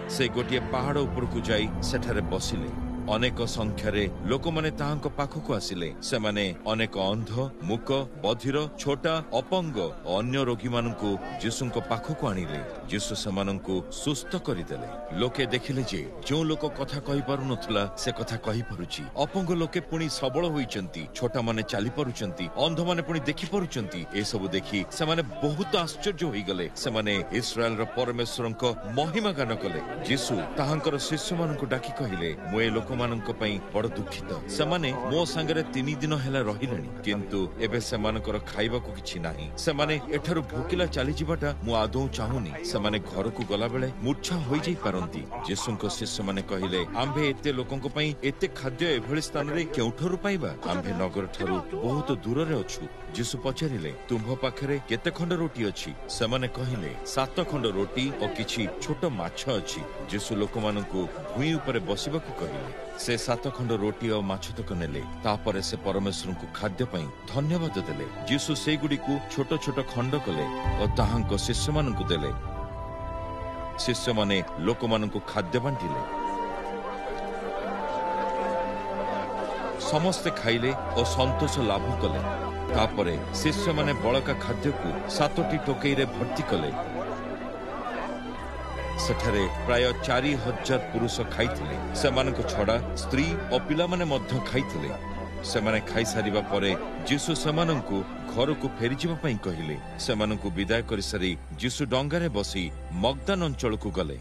से गोटे पहाड़ उपरकू जाई सेठारे बसिले। अनेक संख्यार लोक मैंने पाखक आसिले। से माने अनेक अंध, मूक, बधिर, छोटा, अपंग अन्य रोगी मानू जीशु पाखक आनिले। जीशु सेमानंकु सुस्थ करदेले। लोके देखिले जे जो लोक कथा कहि पारु नथला से कथा कहि पारुची। अपंग लोके पुणी सबल होइचंती, छोटा माने चाली पारुचंती, अंध माने पुणी देखि पारुचंती। ए सब देखि से माने बहुत आश्चर्य होई गले। से माने इस्राएल रो परमेश्वरंको महिमा गान कले। जीशु ताहांकर शिष्य मानकु डाकी कहिले, मु ए लोक मानक पई बड़ दुखित। से माने मो संगरे 3 दिन हेला रहिलेनी, किंतु एबे से मानकर खाइबा को किछि नाही। से माने एठारु भूकिला चाली जिबाटा मु आदौ चाहुनी। से माने घर को गला बेले मूर्छा होई जाई पारंती। जीशुंको शिष्य माने कहिले, आम्भे एते लोकंको पई एते खाद्य एभଳି स्थान रे केउठरु पाइबा? आम्भे नगर ठारू बहुत दूर रे अछु। जीशु पचारिले, तुम्भ पाखरे केते खंड रोटी अछि? से माने कहिले, 7 खंड रोटी और किछि छोट माछ अछि। जीशु लोकमानंकु भूई ऊपर बसिबाकू कहिले। से 7 खंड रोटी और माछ तक नेले। तापरे से परमेश्वरंकु खाद्य पई धन्यवाद देले। जीशु सेई गुडीकू छोट छोट खंड कले और ताहांको शिष्य मानंकु देले। शिष्य माने लोक मानंकु खाद्य बांटिले। समस्ते खाइले और संतोष लाभ कले। तापरे शिष्य माने बळका खाद्य को 7टी टोकई रे भर्ती कले। सेठारे प्राय 4000 पुरुष खाइथिले। सेमानक छड़ा स्त्री और पिला माने मध्य खाइथिले। सेमाने खाई सारिबा परे जीशु सेमानंकु घर को फेरी जिबा पई कहिले। सेमानंकु विदाय करि सारी जीशु डंगारे बसी मगदान अंचल को गले।